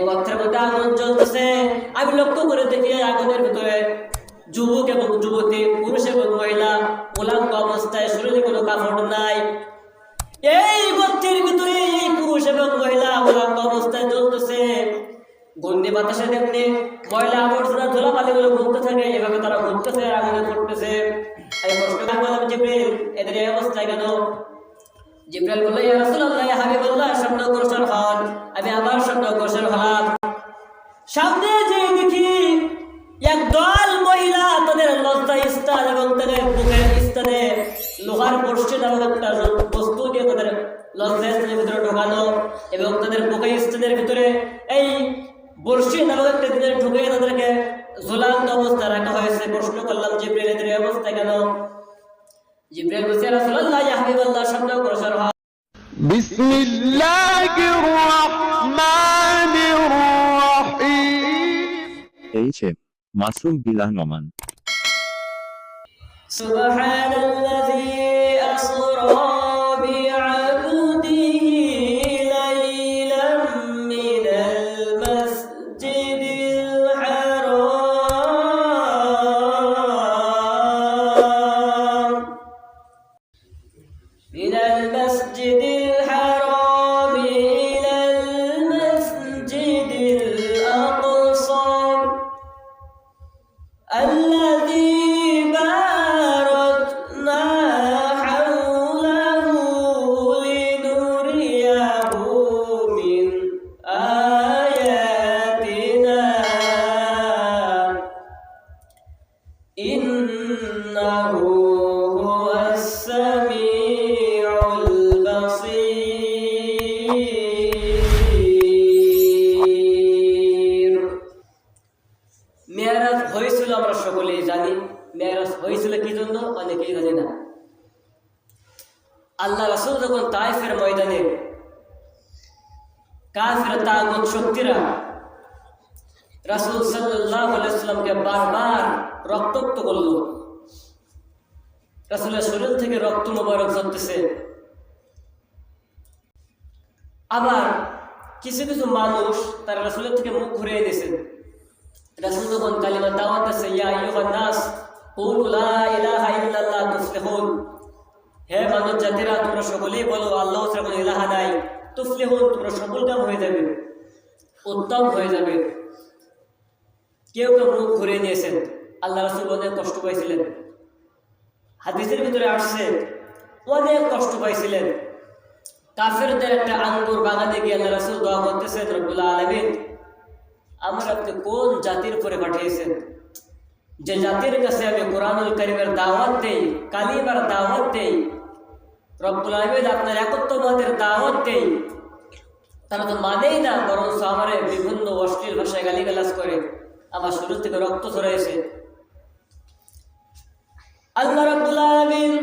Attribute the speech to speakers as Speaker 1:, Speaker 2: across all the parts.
Speaker 1: গর্তের মধ্যে আগুন জ্বলতেছে। আমি লক্ষ্য করে দেখি আগুনের ভিতরে যুবক এবং যুবতী, পুরুষ এবং মহিলা, উলঙ্গ অবস্থায়, শরীরে কোনো কাপড় নাই। এই গর্তের ভিতরে এই পুরুষ এবং মহিলা উলঙ্গ অবস্থায় জ্বলতেছে। গন্ধি বাতাসে তেমনি ময়লা আবর্জনা ধুলাবালিগুলো ঘুরতে থাকে, এভাবে তারা ঘুরতেছে, আগুনে পড়তেছে। আমি প্রশ্ন করলাম, জিবরিল, এদের এই অবস্থায় কেন? জিবরাইল বলল, ইয়া রাসূলুল্লাহ, ইয়া হাবিবাল্লাহ, সামনে অগ্রসর হন। আমি আবার সামনে অগ্রসর হলাম। সামনে যে দেখি একদল মহিলা তাদের লজ্জা স্থান এবং তাদের বুকের স্থানে লোহার বর্ষি নামক একটা বস্তু দিয়ে তাদের লজ্জা স্থানের ভিতরে ঢোকানো এবং তাদের বুকের স্থানের ভিতরে এই বর্ষি নামক একটা দিনের ঢুকিয়ে তাদেরকে ঝুলন্ত অবস্থায় রাখা হয়েছে। প্রশ্ন করলাম, জিবরাইল, এদের এই অবস্থা কেন? জিবরাইল বলছে, ইয়া রাসূলুল্লাহ, ইয়া হাবিবাল্লাহ, সামনে অগ্রসর হন।
Speaker 2: বিসমিল্লাহির রহমানির রহিম।
Speaker 3: এইচএ মাসুম বিল্লাহ নোমান।
Speaker 1: সুবহানাল্লাযী আসরা বি'আবদিহি লাইলাম মিনাল মাসজিদিল হারাম মিনাল মাসজিদিল হারাম ইলাল মাসজিদিল আকসা الذي باركنا حوله لنريه من آياتنا إنه هو السميع البصير। মেরাজ হয়েছিল আমরা সকলেই জানি। মেরাজ হয়েছিল কি জন্য অনেকেই জানি না। আল্লাহ রাসূল যখন তায়েফের ময়দানে কাফের তাগুত শক্তিরা রাসূল সাল্লাল্লাহু আলাইহি ওয়াসাল্লামকে বারবার রক্তাক্ত করল, রাসূলের শরীর থেকে রক্ত মোবারক ঝরতেছে। আবার কিছু কিছু মানুষ তারা রাসূলের থেকে মুখ ঘুরিয়ে দিয়েছে। রাসূল যখন কালিমা দাওয়াত দিয়েছে, ইয়া আইয়ুহান নাস কুলু লা ইলাহা ইল্লাল্লাহ তুফলিহুন, হে মানব জাতিরা, তোমরা সকলেই বলো আল্লাহ ছাড়া কোনো ইলাহা নাই, তুফলিহুন, তোমরা সফলকাম হয়ে যাবে, উত্তম হয়ে যাবে। কেউ কেউ মুখ ঘুরিয়ে নিয়েছেন। আল্লাহ রাসূল অনেক কষ্ট পাইছিলেন। হাদিসের ভিতরে আসছে অনেক কষ্ট পাইছিলেন। কাফেরদের একটা আঙ্গুর বাগানে গিয়ে আল্লাহ রাসূল দোয়া করতেছেন, রব্বুল আলামিন, আমার আপনি কোন জাতির উপরে পাঠিয়েছেন, যে জাতির কাছে আমি কোরআনুল কারীমের দাওয়াত দেই, কালিমার দাওয়াত দেই, রব্বুল আলামিন আপনার একত্ববাদের দাওয়াত দেই, তারা তো মানেই না, বরং আমার বিভিন্ন অশ্লীল ভাষায় গালিগালাজ করে, আমার শরীর থেকে রক্ত ঝরেছে। আল্লাহ রাব্বুল আলামিন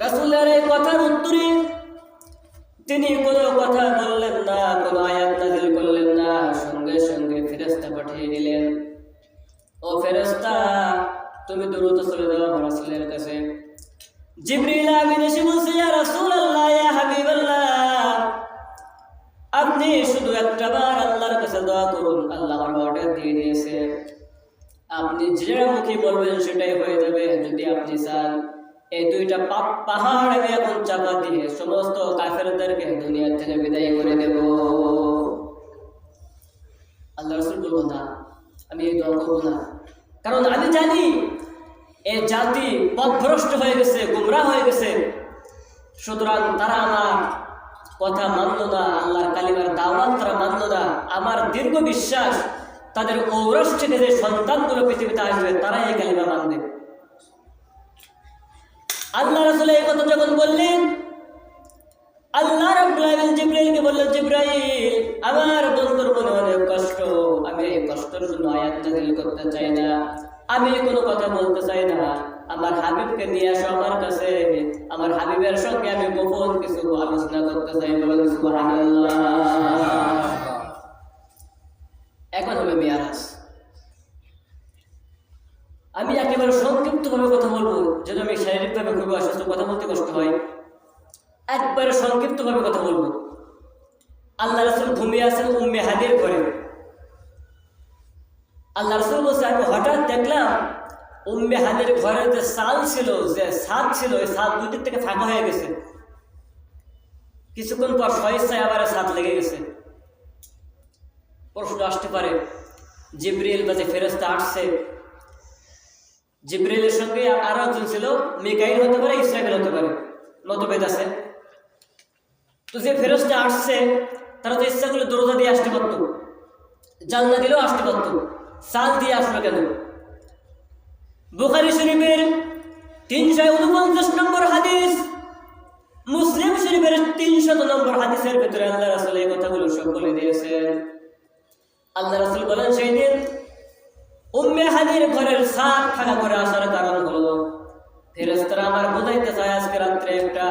Speaker 1: রাসূলের এই কথার উত্তরে তিনি কোনো কথা বললেন না, কোনো আয়াত নাযিল করলেন না, সঙ্গে সঙ্গে ফেরেশতা পাঠিয়ে দিলেন। ও ফেরেশতা, তুমি দ্রুত চলে যাও আমার রাসূলের কাছে। জিবরিল আমিন এসে বলছে, ইয়া রাসূলুল্লাহ, ইয়া হাবিবাল্লাহ, আপনি শুধু একটা বার আল্লাহর কাছে দোয়া করুন, আল্লাহ আমার অর্ডার দিয়ে দিয়েছে, আপনি যেটা মুখে বলবেন সেটাই হয়ে যাবে। যদি আপনি চান এই দুইটা পাহাড় আমি এখন চাপা দিয়ে সমস্ত কাফেরদেরকে দুনিয়া থেকে বিদায় করে দেব। আল্লাহ রাসূল বলল, না, আমি এই দোয়া করবো না, কারণ আমি জানি এই জাতি পথভ্রষ্ট হয়ে গেছে, গুমরাহ হয়ে গেছে, সুতরাং তারা আমার কথা মানল না, আল্লাহর কালিমার দাওয়াত তারা মানল না। আমার দীর্ঘ বিশ্বাস তাদের ঔরস থেকে যে সন্তানগুলো পৃথিবীতে আসবে তারাই এই কালিমা মানবে। আল্লাহ রাসূল এই কথা যখন বললেন, আল্লাহ রাব্বুল আলামিন জিবরাইলকে বললেন, জিবরাইল, আমার বন্ধুর মনে অনেক কষ্ট, আমি এই কষ্টের জন্য আয়াত নাযিল করতে চাই না, আমি কোনো কথা বলতে চাই না, আমার হাবিবকে নিয়ে আসো আমার কাছে, আমার হাবিবের সঙ্গে আমি গোপন কিছু আলোচনা করতে চাই। বলেন সুবহানাল্লাহ। এখন হবে মেরাজ। আমি একেবারে সংক্ষিপ্তভাবে কথা বলবো, যেন আমি শারীরিকভাবে খুবই অসুস্থ, কথা বলতে কষ্ট হয়। একবারে সংক্ষিপ্তভাবে কথা বলবো। আল্লাহ রাসূল ঘুমিয়ে আছেন উম্মে হানির ঘরে। আল্লাহ রাসূল বলছে আমি হঠাৎ দেখলাম উম্মে হানির ঘরে যে ছাদ ছিল, ওই ছাদ দুই দিক থেকে ফাঁকা হয়ে গেছে। কিছুক্ষণ পর স্বইচ্ছায় আবার ছাদ লেগে গেছে। প্রশ্ন আসতে পারে জিবরিল বা যে ফেরেশতা আসছে, জিবরিলের সঙ্গে আরো একজন ছিল, মিকাইল হতে পারে, ইসরাফিল হতে পারে, মতভেদ আছে। তো যে ফেরেশতা আসছে তারা তো ইচ্ছা করলে দরজা দিয়ে আসতে পারতো, জানলা দিলেও আসতে পারতো, ছাদ দিয়ে আসলো কেন? বুখারী শরীফের 349 নম্বর হাদিস, মুসলিম শরীফের 300 নম্বর হাদিসের ভিতরে আল্লাহ রাসূল এই কথাগুলো সব বলে দিয়েছেন। আল্লাহ রাসূল বলেন সেই দিন উম্মে হানির ঘরের ছাদ ফাঁকা করে আসার কারণ হলো ফেরেশতারা আমার বোঝাইতে চায় আজকে রাত্রে একটা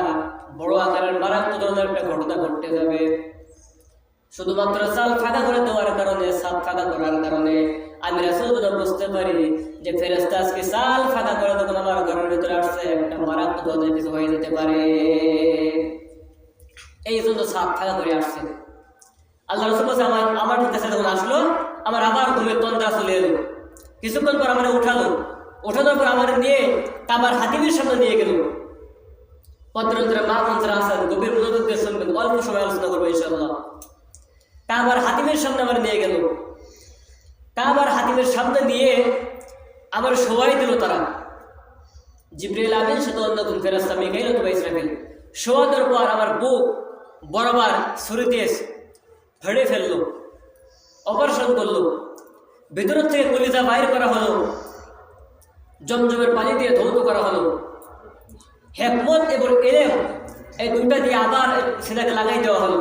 Speaker 1: বড় আকারের মারাত্মক ধরনের একটা ঘটনা ঘটতে যাবে। শুধুমাত্র ছাদ ফাঁকা করে দেওয়ার কারণে, ছাদ ফাঁকা করার কারণে আমি রাসূল বুঝতে পারি যে ফেরেশতা আজকে ছাদ ফাঁকা করে যখন আমার ঘরের ভিতরে আসছে একটা মারাত্মক ধরনের কিছু হয়ে যেতে পারে, এই জন্য ছাদ ফাঁকা করে আসছে। আল্লাহ রাসূল বলছে আমার কাছে যখন আসলো আমার আবার ঘুমের তন্দ্রা চলে এলো। কিছুক্ষণ পর আমার ওঠানোর পর আমার নিয়ে কাবার হাতিমের সামনে নিয়ে গেল। পত্রান্তরে মা মন্ত্রা আছেন, গভীর মনোযোগ দিয়ে শুনবেন, অল্প সময় আলোচনা করবো ইনশাআল্লাহ। কাবার হাতিমের সামনে আমার নিয়ে গেল। কাবার হাতিমের সামনে নিয়ে আমার শোয়াই দিল তারা। জিবরিল আমিন সাথে অন্য কোন ফেরেশতা মিকাইল অথবা ইসরাফিল শোয়ানোর পর আমার বুক বরাবর ছুরি দিয়ে ফেড়ে ফেললো, অপারেশন করলো, ভিতর থেকে কলিজা বাইর করা হলো, জমজমের পানি দিয়ে ধৌত করা হলো। হিকমত এবং ইলম এই দুইটা দিয়ে আবার সেটাকে লাগাই দেওয়া হলো।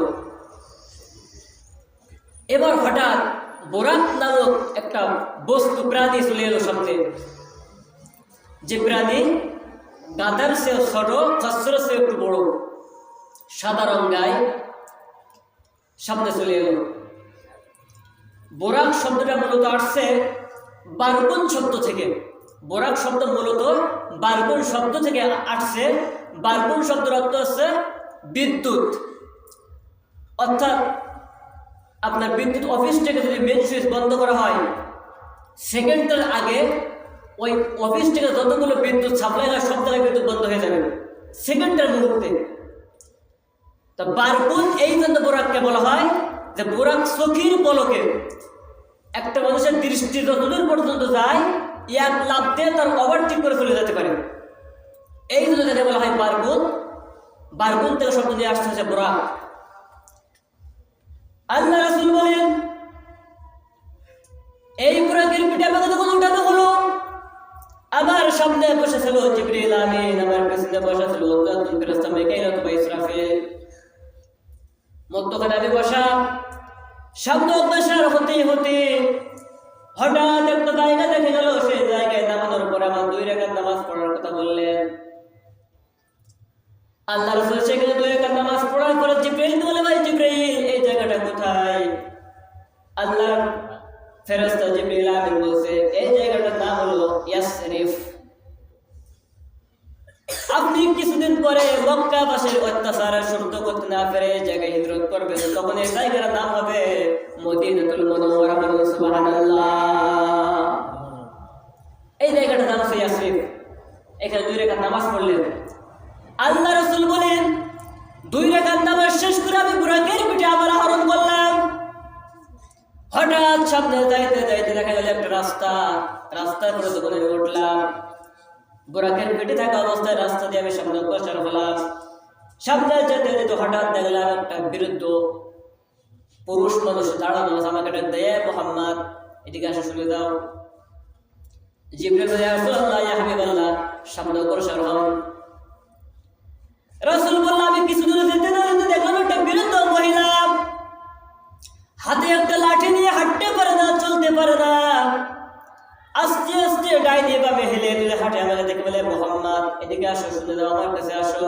Speaker 1: এবার হঠাৎ বোরাক নামক একটা বস্তু প্রাণী চলে এলো সামনে, যে প্রাণী গাধার চেয়েও ছোট, খচ্চরের চেয়ে একটু বড়, সাদা রং গায়ে সামনে চলে এলো। বোরাক শব্দটা মূলত আসছে বারগুন শব্দ থেকে। বোরাক শব্দ মূলত বারগুন শব্দ থেকে আসছে। বারগুন শব্দের অর্থ হচ্ছে বিদ্যুৎ, অর্থাৎ আপনার বিদ্যুৎ অফিস থেকে যদি মেন সুইচ বন্ধ করা হয় সেকেন্ডের আগে ওই অফিস থেকে যতগুলো বিদ্যুৎ সাপ্লাই হয় সব জায়গায় বিদ্যুৎ বন্ধ হয়ে যাবে সেকেন্ডের মুহূর্তে। তা বারগুন এই জন্য বোরাককে বলা হয় যে বোরাক চোখের পলকে একটা মানুষের দৃষ্টি যতদূর পর্যন্ত যায় এক লাভ দিয়ে তার ওভারটেক করে চলে যেতে পারে, এই জন্য যাকে বলা হয় বারগুন। বারগুন থেকে শব্দ দিয়ে আসতে হচ্ছে বোরাক। আল্লাহ রাসূল বলেন এই বোরাকের পিঠে আমাকে যখন উঠানো হলো আমার সামনে বসেছিল জিবরিল আমিন, আমার পেছনে বসেছিল অন্য ফেরেশতা মিকাইল অথবা ইসরাফিল, মধ্যখানে আমি বসা। সামনে অগ্রসর হতে হতে হঠাৎ একটা জায়গা দেখে গেল, সেই জায়গায় নামানোর পর আমার 2 রাকাত নামাজ পড়ার কথা বললেন। আল্লাহ রাসূল সেখানে 2 রাকাত নামাজ পড়ার পর জিবরিল বলে ভাই জিবরিল এই জায়গাটা কোথায়? আল্লাহ ফেরেশতা জিবরিল আমিন বলছে এই জায়গাটার নাম হলো ইয়াসরিফ। আপনি কিছুদিন পরে মক্কাবাসীর অত্যাচারের সহ্য করতে না পেরে এই জায়গায় হিজরত করবেন, তখন এই জায়গার নাম হবে মদিনাতুল মুনাওয়ারা। সুবহানাল্লাহ। এই জায়গাটার নাম হচ্ছে ইয়াসরিফ। এখানে 2 রাকাত নামাজ পড়লেন। আল্লাহ রাসূল বলেন 2 রাকাত নামাজ শেষ করে আমি বুরাকের পিঠে আবার আরোহণ করলাম। হঠাৎ সামনে যাইতে যাইতে দেখা গেল একটা রাস্তার পরে যখন আমি উঠলাম, বুরাকের পিঠে থাকা অবস্থায় রাস্তা দিয়ে আমি সামনে অগ্রসর হলাম। সামনে যেতে যেতে হঠাৎ দেখলাম একটা বৃদ্ধ পুরুষ মানুষ দাঁড়ানো আছে। আমাকে ডাক দেয় মুহাম্মদ এদিকে আসা শুনে দাও। জিবরিল বলে ইয়া রাসূলুল্লাহ ইয়া হাবিবাল্লাহ, সামনে অগ্রসর হন। রাসূল বললেন আমি কিছু দূরে যেতে না যেতে দেখলাম একটা বৃদ্ধ মহিলা হাতে একটা লাঠি নিয়ে হাঁটতে পারে না, চলতে পারে না, আস্তে আস্তে ডাইনে বামে হেলে হেলে হাঁটে। আমাকে দেখে বলে মুহাম্মদ এদিকে আসো, শুনে দাও, আমার কাছে আসো।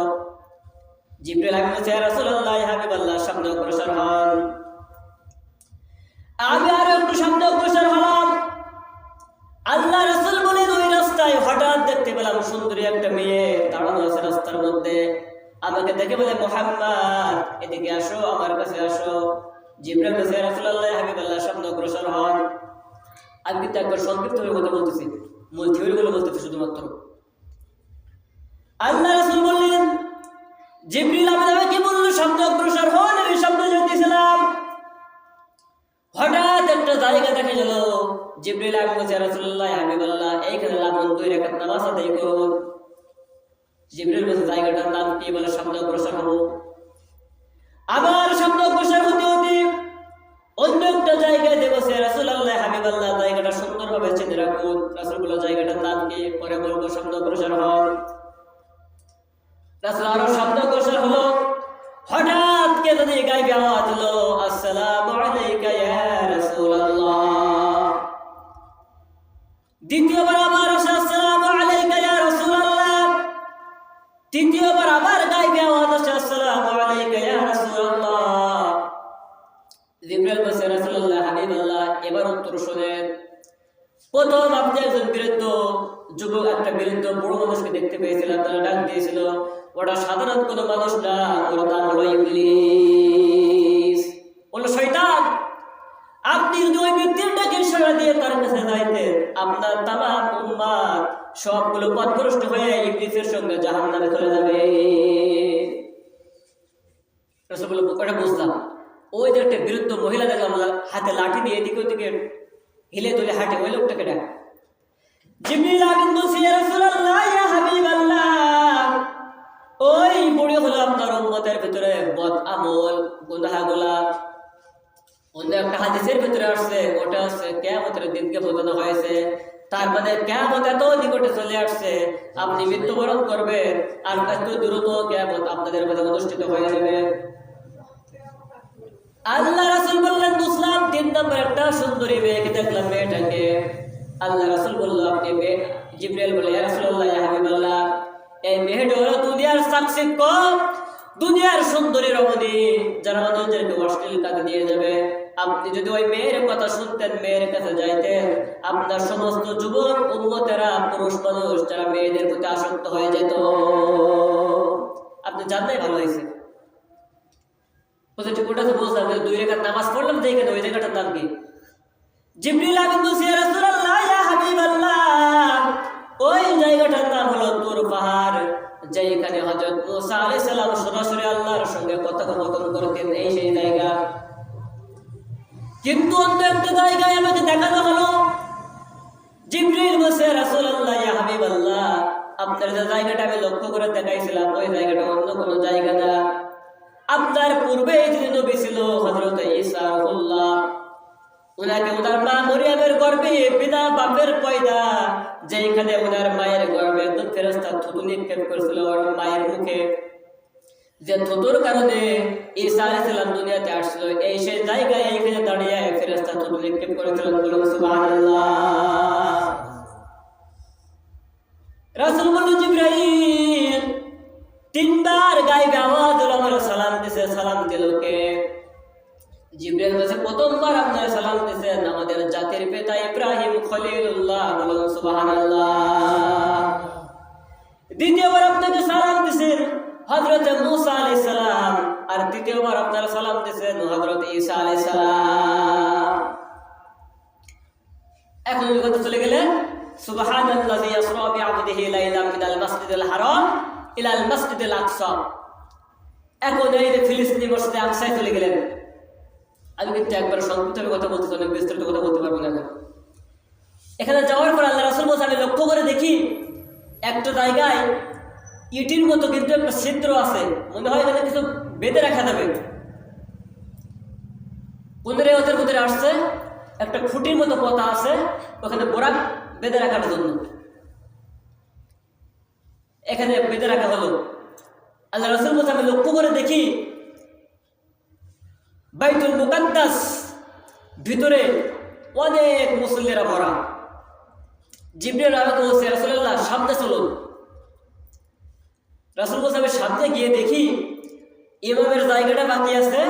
Speaker 1: জিবরিল আমিন বলছে ইয়া রাসূলুল্লাহ ইয়া হাবিবাল্লাহ, সামনে অগ্রসর হন। আমি আরো একটু সামনে অগ্রসর হলাম। আল্লাহ রাসূল বলেন ওই রাস্তায় হঠাৎ দেখতে পেলাম সুন্দরী একটা মেয়ে দাঁড়ানো আছে রাস্তার মধ্যে। আমাকে দেখে বলে মুহাম্মদ এদিকে আসো, আমার কাছে আসো। জিবরাইল বলে রাসূলুল্লাহ হাবিবাল্লাহ সামনে অগ্রসর হন। আমি কিন্তু একবার সংক্ষিপ্ত ভাবে কথা বলতেছি, মূল থিওরিগুলো বলতেছি শুধুমাত্র। আল্লাহ রাসূল বললেন জিবরিল আমি কি বললো সামনে অগ্রসর হন, আমি সামনে যেতেছিলাম। হঠাৎ একটা জায়গা দেখা গেল। জিবরিল আমি বলছি রাসূলুল্লাহ হাবিবাল্লাহ এইখানে লাবণ 2 রাকাত নামাজ আদায় করুন। জিবরিল বলে জায়গাটার নাম কি? বলে সামনে অগ্রসর হবো। আবার সামনে অগ্রসর হতে হতে অন্য একটা জায়গায় দেখছে রাসূলুল্লাহ হাবিবাল্লাহ জায়গাটা সুন্দরভাবে চিনে রাখুন। রাসূল বলে জায়গাটার নাম কি? পরে বলবো, সামনে অগ্রসর হন। রাসূল আরো সামনে অগ্রসর হলো। হঠাৎ কে জানি গায়ে আওয়াজ হলো, আসসালামু আলাইকা ইয়া রাসূলুল্লাহ। দ্বিতীয়বার আবার আসসালামু আলাইকা ইয়া রাসূলুল্লাহ। তৃতীয়বার আবার গায়ে আওয়াজ আসে, আসসালামু আলাইকা ইয়া রাসূলুল্লাহ। জিবরাইল বলে রাসূলুল্লাহ হাবিবাল্লাহ এবার উত্তর শুনেন। প্রথম আপনি একজন বৃদ্ধ যুবক, একটা বৃদ্ধ বড় মানুষকে দেখতে পেয়েছিলেন, তারা ডাক দিয়েছিল। ওটা সাধারণ কোনো মানুষ না, ওর নাম হলো ইবলিস, বললো শয়তান। আপনি যদি ওই ব্যক্তির ডাকে সাড়া দিয়ে তার কাছে যাইতেন, আপনার তামাম উম্মাত সবগুলো পথভ্রষ্ট হয়ে ইবলিসের সঙ্গে জাহান্নামে চলে যাবে। রাসূল বলল ওটা বুঝলাম। ওই যে একটা বৃদ্ধ মহিলা দেখলাম হাতে লাঠি দিয়ে এদিকে ওদিকে হিলে তুলে হাঁটে, ওই লোকটাকে ডাক। জিবরিল আমিন বলছে ইয়া রাসূলুল্লাহ ইয়া হাবিবাল্লাহ ওই বুড়ি হলো আপনার উম্মতের ভিতরে বদ আমল গুনাহগুলা। অন্য একটা হাদিসের ভিতরে আসছে, ওটা হচ্ছে কিয়ামতের দিনকে বোঝানো হয়েছে। তার মানে কিয়ামত এত নিকটে চলে আসছে, আপনি মৃত্যুবরণ করবেন আর এত দ্রুত কিয়ামত আপনাদের মাঝে অনুষ্ঠিত হয়ে যাবে। আল্লাহ রাসূল বললেন বুঝলাম। 3 নম্বর একটা সুন্দরী মেয়েকে দেখলাম, মেয়েটাকে আল্লাহ রাসূল বলল আপনি জিবরাইল বলে ইয়া রাসূলুল্লাহ ইয়া হাবিবাল্লাহ এই মেয়েটা হলো দুনিয়ার সাকসেক্ষ, দুনিয়ার সুন্দরী রমণী, যারা মানুষদেরকে অশ্লীল কাজে নিয়ে যাবে। আপনি যদি ওই মেয়ের কথা শুনতেন, মেয়ের কাছে যাইতেন, আপনার সমস্ত যুবক উম্মতেরা পুরুষ মানুষ যারা মেয়েদের প্রতি আসক্ত হয়ে যেত। আপনি জানলেই ভালো হয়েছে। ওটা তো বুঝলাম, 2 রাকাত নামাজ পড়লাম যে এখানে, ওই জায়গাটার নাম কি? জিবরিল আমিন বলছে ইয়া রাসূলুল্লাহ ইয়া হাবিবাল্লাহ ওই জায়গাটার নাম হলো তুর পাহাড়, যেখানে হযরত মুসা আলাইহিস সালাম সরাসরি আল্লাহর সঙ্গে কথোপকথন করতেন, এই সেই জায়গা। কিন্তু অন্য একটা জায়গায় আমাকে দেখানো হলো। জিবরিল বলছে রাসূলুল্লাহ ইয়া হাবিবাল্লাহ আপনার যে জায়গাটা আমি লক্ষ্য করে দেখাইছিলাম, ওই জায়গাটা অন্য কোনো জায়গা না। আপনার পূর্বে যিনি নবী ছিল হযরত ঈসা রাহুল্লাহ, উনাকে ওনার মা মরিয়মের গর্ভে বিনা বাপের পয়দা, যেখানে ওনার মায়ের গর্ভে একজন ফেরেশতা থুতু নিক্ষেপ করেছিল ওর মায়ের মুখে, যে থুতুর কারণে ঈসা আলাইহিস সালাম দুনিয়াতে আসছিল, এই সেই জায়গায় এইখানে দাঁড়িয়ে ফেরেশতা থুতু নিক্ষেপ করেছিলেন। বলুন সুবহানাল্লাহ। রাসূল বললেন জিবরাইল 3 বার গায়েবে আওয়াজ হলো, আমার সালাম দিছে। সালাম দিল কে? জিবরাইল বলেছে প্রথমবার আপনারা সালাম দিয়েছেন আমাদের জাতির পিতা ইব্রাহিম খলিলুল্লাহ। বলুন সুবহানাল্লাহ। দ্বিতীয়বার আপনাকে সালাম দিয়েছেন হযরত মুসা আলাইহিস সালাম, আর তৃতীয়বার আপনারা সালাম দিয়েছেন হযরত ঈসা আলাইহিস সালাম। এখন ওই কথা চলে গেলেন সুবহানাল্লাযী ইয়াসরা বিআবদিহি লাইলাম মিনাল মাসজিদিল হারাম ইলাল মাসজিদিল আকসা। এখন এই যে ফিলিস্তিনি মসজিদে আকসায় চলে গেলেন। আমি কিন্তু একবার সংক্ষিপ্ত কথা বলতে চাই, বিস্তারিত কথা বলতে পারবো না। এখানে যাওয়ার পর আল্লাহ রাসূল বলছেন আমি লক্ষ্য করে দেখি একটা জায়গায় ইটির মতো কিন্তু একটা ছিদ্র আছে, মনে হয় এখানে কিছু বেঁধে রাখা যাবে। পুনরায় ওদের ভিতরে আসছে একটা খুঁটির মতো পথা আছে, ওখানে বোরাক বেঁধে রাখার জন্য এখানে বেঁধে রাখা হলো। আল্লাহ রাসূল বলছেন আমি লক্ষ্য করে দেখি বাইতুল মুকাদ্দাস ভিতরে অনেক মুসল্লিরা ভরা। জিবরিল আমাকে বলছে রাসূলুল্লাহ সামনে চলুন। রাসূল বলছে আমি সামনে গিয়ে দেখি ইমামের জায়গাটা বাকি আছে,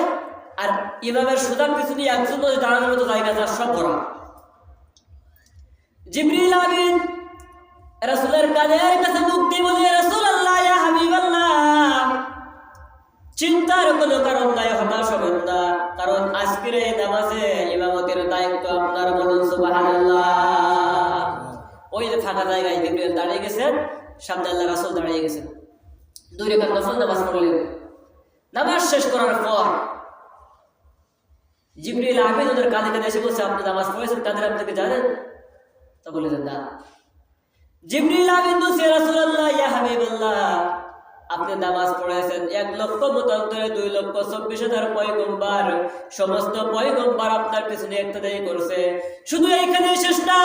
Speaker 1: আর ইমামের সোজা পিছনে একজন দাঁড়ানোর মতো জায়গা আছে, সব ভরা। জিবরিল আমিন রাসূলের কানের কাছে মুখ দিয়ে বলে রাসূলুল্লাহ ইয়া হাবিবাল্লাহ চিন্তার কোনো কারণ নাই, হতাশ হবেন না, কারণ আজকের এই নামাজে ইমামতের দায়িত্ব আপনার, বলুন সুবহানাল্লাহ। ওই যে ফাঁকা জায়গায় জিবরিল দাঁড়িয়ে গেছেন, সামনে আল্লাহ রাসূল দাঁড়িয়ে গেছেন, 2 রাকাত নফল নামাজ পড়লেন। নামাজ শেষ করার পর জিবরিল আমিন ওদের কাঁধে কাঁধে এসে বলছে, আপনি নামাজ পড়েছেন, কাদের আপনাকে জানেন? তো বলেছেন না। জিবরিল আমিন বলছে, রাসূলুল্লাহ ইয়া হাবিবাল্লাহ, আপনি নামাজ পড়েছেন 1 লক্ষ মতান্তরে 2 লক্ষ 24,000 পয়গম্বর, সমস্ত পয়গম্বর আপনার পিছনে ইক্তেদাই করছে। শুধু এইখানে শেষ না,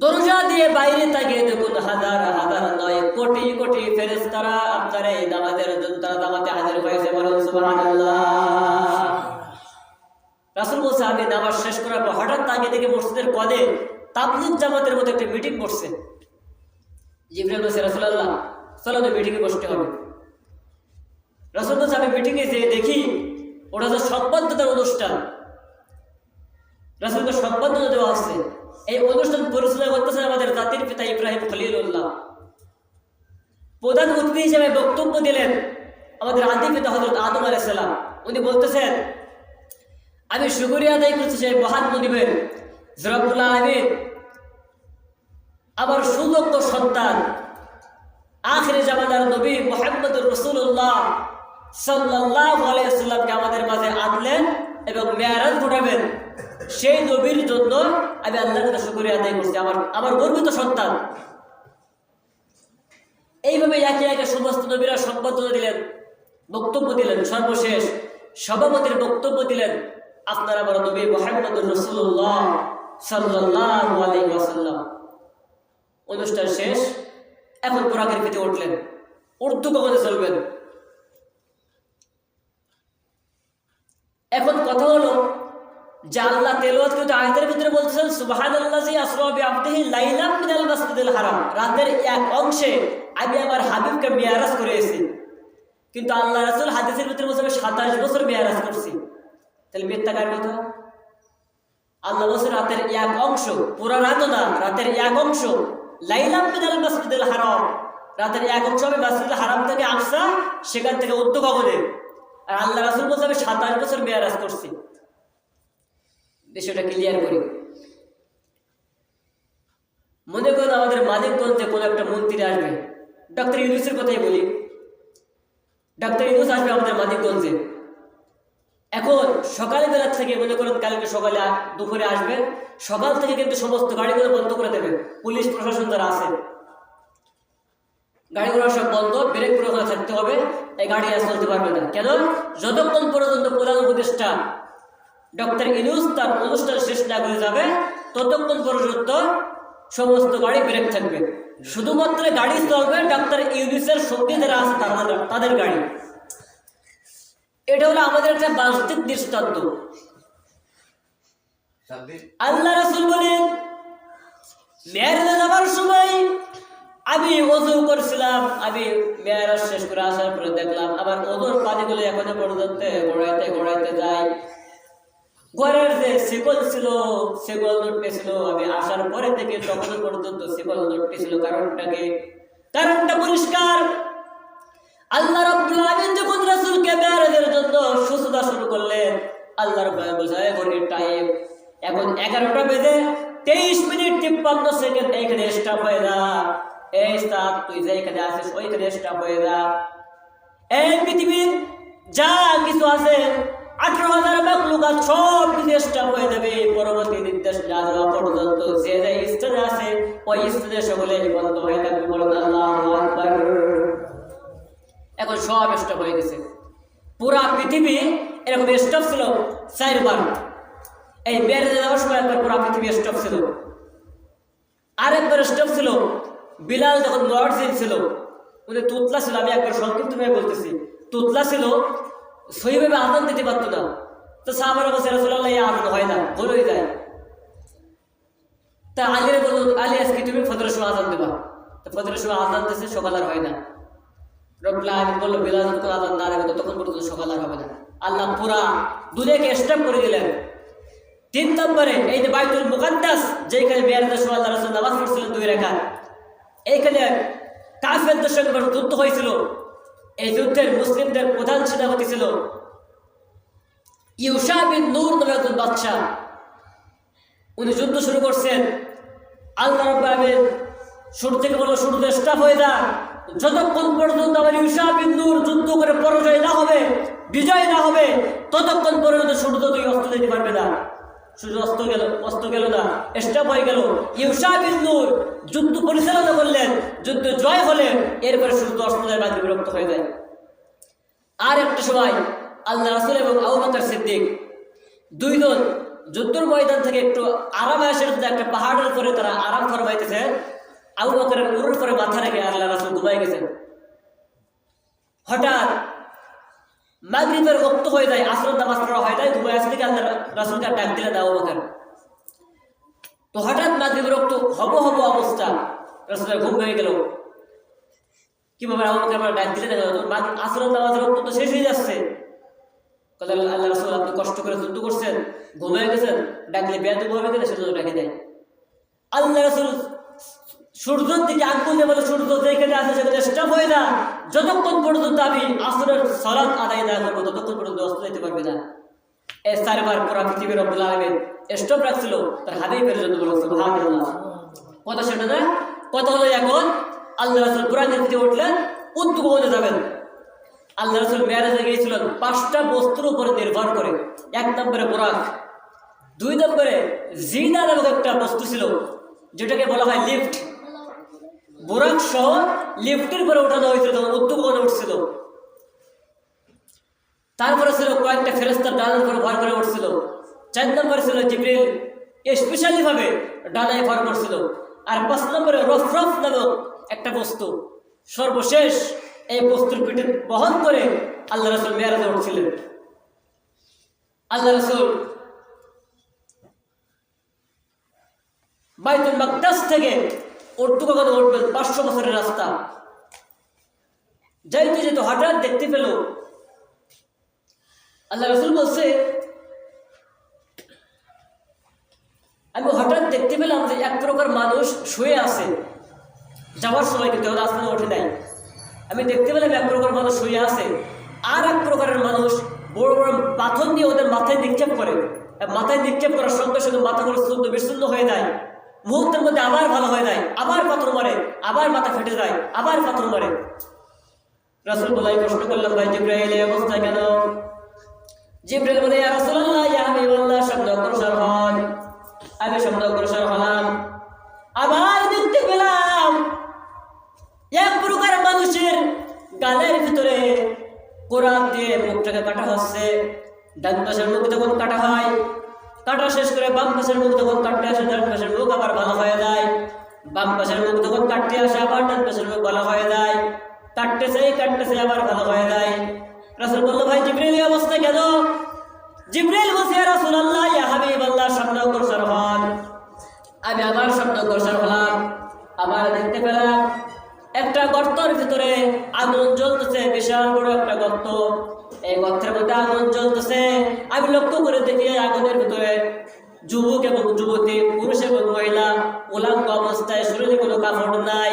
Speaker 1: দরজা দিয়ে বাইরে তাকিয়ে দেখুন, হাজার হাজার নয় কোটি কোটি ফেরেশতারা আপনার এই নামাজের জন্য নামাজে হাজির হয়েছে, বলুন সুবহানাল্লাহ। রাসূল বলছে, আমি নামাজ শেষ করার পর হঠাৎ তাকিয়ে দেখে মসজিদের কোণে তাবলীগ জামাতের মতো একটা মিটিং বসছে। জিবরিল বলছে, রাসূলুল্লাহ চলো তো মিটিংয়ে বসতে হবে। রাসূল বলছে, আমি মিটিংয়ে যেয়ে দেখি ওটা তো সংবর্ধনার অনুষ্ঠান, রাসূলকে সংবর্ধনা দেওয়া হচ্ছে। এই অনুষ্ঠান পরিচালনা করতেছেন আমাদের জাতির পিতা ইব্রাহিম খলিলুল্লাহ। প্রধান অতিথি হিসেবে বক্তব্য দিলেন আমাদের আদি পিতা হযরত আদম আলাইহিস সালাম। উনি বলতেছেন, আমি শুকরিয়া আদায় করছি সেই মহান মুনিবের, যে রব্বুল আলামিন আমার সুযোগ্য সন্তান আখিরে জামানার নবী মুহাম্মদুর রাসূলুল্লাহ সাল্লাল্লাহু আলাইহি ওয়াসাল্লামকে আমাদের মাঝে আনলেন এবং মেরাজ ঘটাবেন। সেই নবীর জন্য আমি আল্লাহর কাছে শুকরিয়া আদায় করছি, আমার গর্বিত সন্তান। এইভাবে একে একে সমস্ত নবীরা সংবর্ধনা দিলেন, বক্তব্য দিলেন। সর্বশেষ সভাপতির বক্তব্য দিলেন আপনার আমার নবী মুহাম্মদুর রাসূলুল্লাহ সাল্লাল্লাহু আলাইহি ওয়াসাল্লাম। অনুষ্ঠান শেষ, এখন কোরআনের ভিতরে উঠলেন, উর্দু কখনো চলবেন। এখন কথা হলো যে আল্লাহ তেলাওয়াত কিন্তু আয়াতের ভিতরে বলতেছেন, সুবহানাল্লাযী আসরা বিআবদিহি লাইলাম মিনাল মাসজিদিল হারাম, রাতের এক অংশে আমি আমার হাবিবকে মিরাজ করেছি। কিন্তু আল্লাহ রাসূল হাদিসের ভিতরে বলছে, 27 বছর মিরাজ করছি। তাহলে মিথ্যা কার কথা? আল্লাহ বলছে রাতের এক অংশ, পুরো রাত না, রাতের এক অংশ। লাইলাম মিনাল মাসজিদিল হারাম, রাতের এক অংশ আমি মাসজিদুল হারাম থেকে আসা, সেখান থেকে উর্দু ভবনে। আর আল্লাহ রাসূল বলছে আমি 27 বছর মিরাজ করছি। বিষয়টা ক্লিয়ার করি। মনে করুন আমাদের মানিকগঞ্জে কোনো একটা মন্ত্রী আসবে, ডক্টর ইউনূসের কথাই বলি, ডক্টর ইউনূস আসবে আমাদের মানিকগঞ্জে। এখন সকালবেলা থেকে মনে করুন কালকে সকালে দুপুরে আসবে, সকাল থেকে কিন্তু সমস্ত গাড়িগুলো বন্ধ করে দেবে, পুলিশ প্রশাসন যারা আছে গাড়িগুলো সব বন্ধ, ব্রেক পুরো থাকতে হবে, এই গাড়ি আর চলতে পারবে না। কেন? যতক্ষণ পর্যন্ত প্রধান উপদেষ্টা ডক্টর ইউনূস তার অনুষ্ঠান শেষ না করে যাবে, ততক্ষণ পর্যন্ত সমস্ত গাড়ি ব্রেক থাকবে। শুধুমাত্র গাড়ি চলবে ডক্টর ইউনূসের সঙ্গে যারা আছে তাদের গাড়ি। এটা হলো আমাদের একটা বাস্তবিক দৃষ্টান্ত। আল্লাহ রাসূল বলেন, মেরাজে যাবার সময় আমি ওযু করছিলাম, আমি মেরাজ শেষ করে আসার পরে দেখলাম আমার ওযুর পানিগুলো এখনো পর্যন্ত গড়াইতে গড়াইতে যায়। ঘরের যে শিকল ছিল শিকল লটকে ছিল, আমি আসার পরে থেকে তখন পর্যন্ত শিকল লটকে ছিল। কারণটা পরিষ্কার। আল্লাহ রাব্বুল আলামিন যখন রাসূলকে মেরাজের জন্য সুসুদা শুরু করলেন, আল্লাহ রাব্বুল আলামিন বলেন, ঘড়ির টাইম এখন 11টা বেজে 23 মিনিট 53 সেকেন্ড, এইখানে স্টপ হয়ে যা। এই স্টাফ তুই যে এখানে আছিস ওইখানে স্টপ হয়ে যা। এই পৃথিবীর যা কিছু আছে 18,000 মাখলুকাত সব কিছু স্টপ হয়ে যাবে পরবর্তী নির্দেশ না দেওয়া পর্যন্ত। যে যে স্টেজে আছে ওই স্টেজে সকলে বন্ধ হয়ে থাকবে, বলুন আল্লাহু আকবার। এখন সব স্টপ হয়ে গেছে, পুরা পৃথিবী এরকম স্টপ ছিল 4 বার। এই মেরাজে যাওয়ার সময় একবার পুরা পৃথিবী স্টপ ছিল, আরেকবার স্টপ ছিল বিলাল যখন মুয়াজ্জিন ছিল, উনি তুতলা ছিল। আমি একবার সংক্ষিপ্ত ভাবে বলতেছি, তুতলা ছিল, সহিভাবে আযান দিতে পারতো না। তো সাহাবারা বলছে, রাসূলুল্লাহ এই আযান হয় না, ভুল হয়ে যায়। তা আলীরে বলল, আলী আজকে তুমি ফজরের সময় আযান দেবা। তো ফজরের সময় আযান দিয়েছে, সকাল আর হয় না। রব্বুল আলামিন বলল, বিলাল যখন আযান না দেবে ততক্ষণ পর্যন্ত সকাল আর হবে না। আল্লাহ পুরা দুনিয়াকে স্টপ করে দিলেন। 3 নম্বরে এই যে বাইতুল মুকাদ্দাস, যেখানে মেরাজের সময় আল্লাহ রাসূল নামাজ পড়ছিলেন 2 রাকাত, এইখানে কাফেরদের সঙ্গে যুদ্ধ হয়েছিল, এই যুদ্ধের মুসলিমদের প্রধান সেনাপতি ছিল ইউশা বিন নূর নামে একজন বাদশা। উনি যুদ্ধ শুরু করছেন। আল্লাহ রাব্বুল আলামিন শুরু থেকে বলল, শুরু স্টাফ হয়ে যা, যতক্ষণ পর্যন্ত আমার ইউশা বিন নূর যুদ্ধ করে পরাজয় না হবে, বিজয় না হবে, ততক্ষণ পর্যন্ত সূর্য তুই অস্ত দিতে পারবে না। সূর্য অস্ত গেল না, স্টাফ হয়ে গেল। ইউশা বিন নূর যুদ্ধ পরিচালনা করলেন, যুদ্ধ জয় হলেন, এরপরে সূর্য অস্ত যায়, বাকি বিরক্ত হয়ে যায়। আর একটা সময় আল্লাহ রাসূল এবং আবু বকর সিদ্দিক দুইজন যুদ্ধের ময়দান থেকে একটু আরাম আসার জন্য একটা পাহাড়ের উপরে তারা আরাম ফরমাইতেছে। আবু বকরের উরুর পরে মাথা রেখে আল্লাহ রাসূল ঘুমাই গেছেন। হঠাৎ মাগরিবের ওয়াক্ত হয়ে যায়, আসরের নামাজ পড়া হয়ে যায়, ঘুমাই আসতে গিয়ে আল্লাহ রাসূলকে ডাক দিলেন আবু বকর। তো হঠাৎ মাগরিবের ওয়াক্ত হব অবস্থা, রাসূলের ঘুম ভেঙে গেল। কিভাবে আবু বকর আমার ডাক দিলেন? আসরের নামাজের ওয়াক্ত তো শেষ হয়ে যাচ্ছে। আল্লাহ রাসূল, আপনি কষ্ট করে যুদ্ধ করছেন, ঘুমিয়ে গেছেন, ডাকলে বেয়াদব হবে কিনা সেটা ডাকে দেয়। আল্লাহ রাসূল সূর্যের দিকে আঙ্গুল দিয়ে বলে, সূর্য যেখানে আছে সেখানে স্টপ হয়ে না, যতক্ষণ পর্যন্ত আমি আসরের সালাত আদায় না করবো ততক্ষণ পর্যন্ত অস্ত যেতে পারবে না। এই চারবার পুরা পৃথিবীর রব্বুল আলামিন স্টপ রাখছিল তার হাবিবের জন্য। বলো সুবহানাল্লাহ। কথা সেটা না, কথা হলো এখন আল্লাহ রাসূল কুরআনের দিকে উঠলেন, উদ্যোগে যাবেন। আল্লাহ রাসূল মেরাজে গিয়েছিলেন 5টা বস্তুর উপরে নির্ভর করে। 1 নম্বরে বুরাক, 2 নম্বরে জিনা নামক একটা বস্তু ছিল যেটাকে বলা হয় লিফট। বুরাক সহ লিফটের উপরে ওঠানো হয়েছিল, তখন উদ্যোগে উঠছিল। তারপরে ছিল কয়েকটা ফেরেশতা ডানার উপরে ভর করে উঠছিল। 4 নম্বরে ছিল জিবরিল, স্পেশালি ভাবে ডানায় ভর করছিল। আর 5 নম্বরে রফরফ নামক একটা বস্তু। সর্বশেষ এই বস্তুর পিঠে বহন করে আল্লাহ রাসূল মেরাজে উঠছিলেন। আল্লাহ রাসূল বাইতুল মাকদাস থেকে কখনো উঠবেন 500 বছরের রাস্তা। যাইতে যেতে হঠাৎ দেখতে পেল, আল্লাহ রাসূল বলছে, আমি হঠাৎ দেখতে পেলাম যে এক প্রকার মানুষ শুয়ে আছে। যাওয়ার সময় কিন্তু আসমানে ওঠে নাই। আমি দেখতে পেলাম এক প্রকার মানুষ শুয়ে আছে, আর এক প্রকারের মানুষ বড় বড় পাথর দিয়ে ওদের মাথায় নিক্ষেপ করে। মাথায় নিক্ষেপ করার সঙ্গে সঙ্গে মাথাগুলো শূন্য বিশূন্য হয়ে যায়। মুহূর্তের মধ্যে আবার ভালো হয়ে যায়, আবার পাথর মারে, আবার মাথা ফেটে যায়, আবার পাথর মারে। রাসূল বলে, প্রশ্ন করলাম, ভাই জিবরাইল এই অবস্থা কেন? জিবরাইল বলে, ইয়া রাসূলুল্লাহ, ইয়া হাবিবাল্লাহ, শব্দ অগ্রসর হন। আমি শব্দ অগ্রসর হলাম, আবার দেখতে পেলাম এক প্রকার মানুষের গালের ভিতরে কোরআন দিয়ে মুখটাকে কাটা হচ্ছে। ডান পাশের মুখ যখন কাটা হয়, কাটা শেষ করে বাম পাশের মুখ যখন কাটতে আসে, ডান পাশের মুখ আবার ভালো হয়ে যায়। বাম পাশের মুখ যখন কাটতে আসে, আবার ডান পাশের মুখ ভালো হয়ে যায়। কাটতেছে আবার ভালো হয়ে যায়। রাসূল বলল, ভাই জিবরিল এই অবস্থা কেন? জিবরিল বলছে, ইয়া রাসূলুল্লাহ, ইয়া হাবিবাল্লাহ, শব্দ অগ্রসর হন। আমি আবার শব্দ অগ্রসর হলাম, আবার দেখতে পেলাম একটা গর্তের ভিতরে আগুন জ্বলতেছে, বিশাল বড় একটা গর্ত। এই গর্তের মধ্যে আগুন জ্বলতেছে। আমি লক্ষ্য করে দেখি আগুনের ভিতরে যুবক এবং যুবতী, পুরুষ এবং মহিলা, উলঙ্গ অবস্থায়, শরীরে কোনো কাপড় নাই।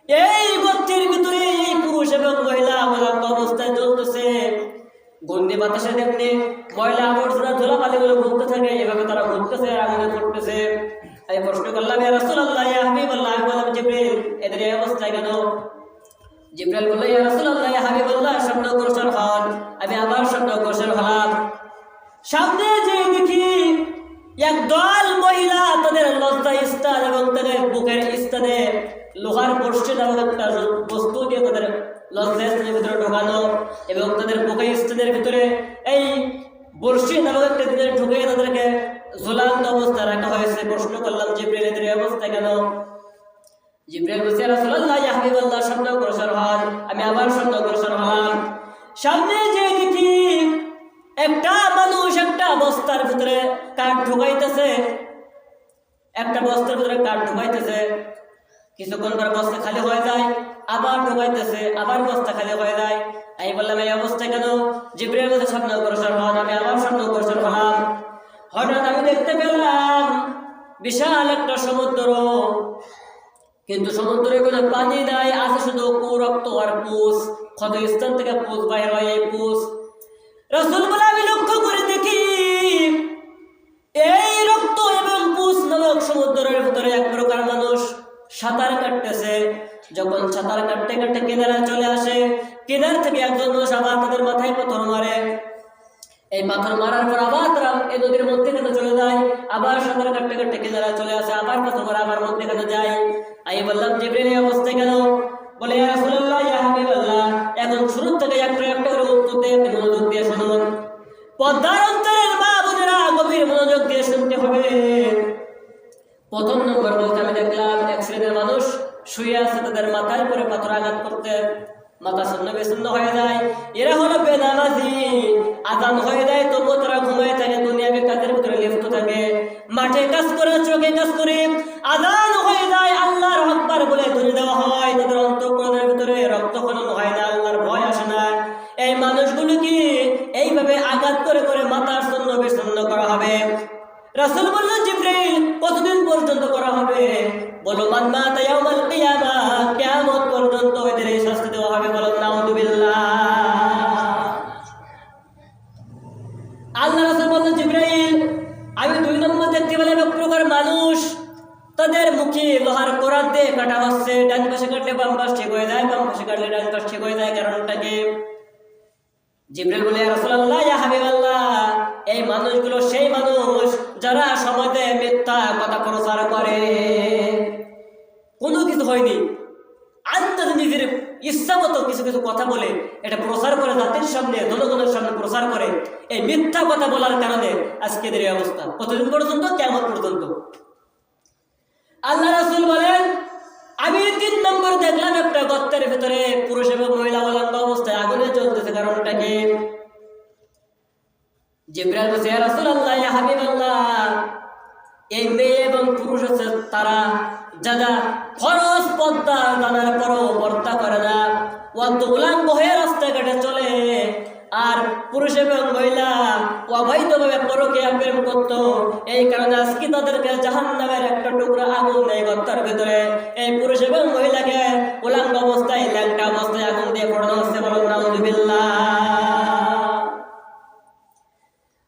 Speaker 1: এই গর্তের ভিতরে এই পুরুষ এবং মহিলা উলঙ্গ অবস্থায় জ্বলতেছে। গন্ধি বাতাসে দেখতে ময়লা আবর্জনা ধুলাবালিগুলো ঘুরতে থাকে, এভাবে তারা ঘুরতেছে আর আগুনে পড়তেছে। আমি প্রশ্ন করলাম, ইয়া রাসূলুল্লাহ, ইয়া হাবিবাল্লাহ, আমি বললাম, জিবরিল এদের এই অবস্থা কেন? জিবরাইল বলল, ইয়া রাসূলুল্লাহ, ইয়া হাবিবাল্লাহ, শব্দ অগ্রসর হন। আমি আবার শব্দ অগ্রসর হলাম। সামনে যে দেখি একদল মহিলা তাদের লজ্জা স্থান এবং তাদের বুকের স্থানে লোহার বর্ষি নামক একটা বস্তু দিয়ে তাদের লজ্জা স্থানের ভিতরে ঢোকানো, এবং তাদের বুকের স্থানের ভিতরে এই বর্ষি নামক একটা দিনে ঢুকে তাদেরকে ঝুলন্ত অবস্থা রাখা হয়েছে। প্রশ্ন করলাম, জিবরাইল এদের এই অবস্থা কেন? জিবরাইল বলছে, ইয়া রাসূলুল্লাহ, ইয়া হাবিবাল্লাহ, শব্দ অগ্রসর হন। আমি আবার শব্দ অগ্রসর হলাম। সামনে যে দেখি একটা মানুষ একটা বস্তার ভিতরে কাঠ ঢুকাইতেছে। একটা বস্তার ভিতরে কাঠ ঢুকাইতেছে, কিছুক্ষণ পর বস্তা খালি হয়ে যায়, আবার ঢুকাইতেছে, আবার বস্তা খালি হয়ে যায়। আমি বললাম, এই অবস্থা কেন? জিবরাইল বলছে, শব্দ অগ্রসর হন। আমি আবার শব্দ অগ্রসর হলাম। হঠাৎ আমি দেখতে পেলাম বিশাল একটা সমুদ্র, কিন্তু সমুদ্রে কোনো পানি নাই, আছে শুধু রক্ত আর পুষ। ক্ষত স্থান থেকে পুষ বাইর হয়, এই পুষ। রাসূল বলে আমি লক্ষ্য করে দেখি এই রক্ত এবং পুষ নামক সমুদ্রের ভিতরে এক প্রকার মানুষ সাঁতার কাটতেছে। যখন সাঁতার কাটতে কাটতে কিনারে চলে আসে, কিনার থেকে একজন মানুষ আবার তাদের মাথায় পাথর মারে। এই পাথর মারার পর আবার তারা এই নদীর মধ্যেখানে চলে যায়, আবার সাঁতার কাটতে কাটতে কিনারা চলে আসে, আবার পাথর মারা আবার মধ্যেখানে যায়। আমি বললাম জিবরিল এই অবস্থায় কেন? বলে ইয়া রাসূলুল্লাহ, ইয়া হাবিবাল্লাহ, এখন শুরু থেকে একটা একটা করে উত্তর দিয়ে মনোযোগ দিয়ে শুনুন। পদ্মার অন্তরের মা বোনেরা গভীর মনোযোগ দিয়ে শুনতে হবে। প্রথম নম্বর বলতে আমি দেখলাম এক শ্রেণীর মানুষ শুয়ে আছে, তাদের মাথার উপরে পাথর আঘাত করতে মাথা শূন্য বেশূন্য হয়ে যায়। এরা হলো বেনামাজি। আজান হয়ে যায় তবুও তারা ঘুমায় থাকে, দুনিয়াবি কাজের ভিতরে লিপ্ত থাকে। মাঠে কাজ করে, চোখে কাজ করে, আজান হয়ে যায়, আল্লাহর আকবার বলে ধরে দেওয়া হয়, তাদের অন্তঃকরণের ভিতরে রক্তক্ষরণ হয় না, আল্লাহর ভয় আসে না। এই মানুষগুলো কি এইভাবে আঘাত করে করে মাথার শূন্য বেশূন্য করা হবে? রাসূল বললেন জিবরিল কতদিন পর্যন্ত করা হবে? বলো মান মাতা ইয়াউমাল কিয়ামাহ, কিয়ামত পর্যন্ত এদের এই শাস্তি দেওয়া হবে। বলেন নাউযুবিল্লাহ। আল্লাহ রাসূল বললেন জিবরিল আমি 2 নম্বর দেখতে পেলাম এক প্রকার মানুষ, তাদের মুখে লোহার কোরাত দিয়ে কাটা হচ্ছে। ডান পাশে কাটলে বাম পাশ ঠিক হয়ে যায়, বাম পাশে কাটলে ডান পাশ ঠিক হয়ে যায়। কারণটা কি? জিবরিল বলে ইয়া রাসূলুল্লাহ, ইয়া হাবিবাল্লাহ, এই মানুষগুলো সেই মানুষ যারা সমাজে মিথ্যা কথা প্রচার করে। কোনো কিছু হয়নি, আন্দাজ নিজের ইচ্ছা মতো কিছু কিছু কথা বলে এটা প্রচার করে, জাতির সামনে জনগণের সামনে প্রচার করে। এই মিথ্যা কথা বলার কারণে আজকে এদের এই অবস্থা। কতদিন পর্যন্ত? কিয়ামত পর্যন্ত। আল্লাহ রাসূল বলেন আমি 3 নম্বর দেখলাম একটা গর্তের ভিতরে পুরুষ এবং মহিলা উলঙ্গ অবস্থায় আগুনে জ্বলতেছে। কারণটা কি? জিবরাইল বলছে ইয়া রাসূলুল্লাহ, ইয়া হাবিবাল্লাহ, এই মেয়ে এবং পুরুষ হচ্ছে তারা যারা ফরজ পর্দা জানার পরও পর্দা করে না, উলঙ্গ হয়ে রাস্তাঘাটে চলে। আর পুরুষ এবং মহিলা অবৈধভাবে পরকীয়া প্রেম করতো। এই কারণে আজকে তাদেরকে জাহান্নামের একটা টুকরা আগুন নেই গর্তের ভিতরে। এই পুরুষ এবং মহিলাকে উলঙ্গ অবস্থায়, ল্যাংটা অবস্থায় আগুন দিয়ে পোড়ানো হচ্ছে। বলেন নাউযুবিল্লাহ।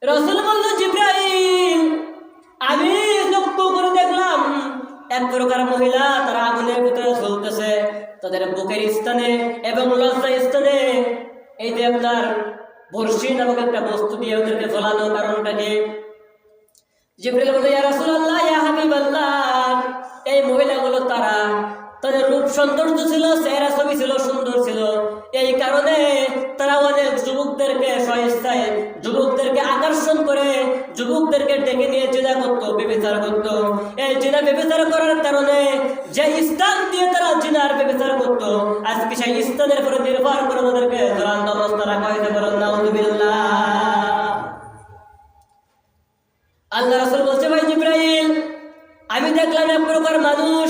Speaker 1: রাসূল বলল জিবরাইল আমি লক্ষ্য করে দেখলাম এক প্রকার মহিলা, তারা আগুনের ভিতরে জ্বলতেছে। তাদের বুকের স্থানে এবং লজ্জা স্থানে এই যে আপনার বর্ষি নামক একটা বস্তু দিয়ে ওদেরকে জ্বলানো। কারণটা কি? জিবরিল বলে ইয়া রাসূলুল্লাহ, ইয়া হাবিবাল্লাহ, এই মহিলাগুলো তারা তাদের রূপ সৌন্দর্য ছিল, চেহারা ছবি ছিল, সুন্দর ছিল। এই কারণে তারা অনেক যুবকদেরকে স্বইচ্ছায় যুবকদেরকে আকর্ষণ করে যুবকদেরকে ডেকে নিয়ে জিনা করতো, ব্যভিচার করতো। এই জিনা ব্যভিচার করার কারণে যে স্থান দিয়ে তারা জিনার ব্যভিচার করতো, আজকে সেই স্থানের উপরে নির্ভর করে তাদেরকে জ্বলন্ত অবস্থা রাখা হয়েছে। বলেন নাউযুবিল্লাহ। আল্লাহ রাসূল বলছে ভাই জিবরাইল আমি দেখলাম এক প্রকার মানুষ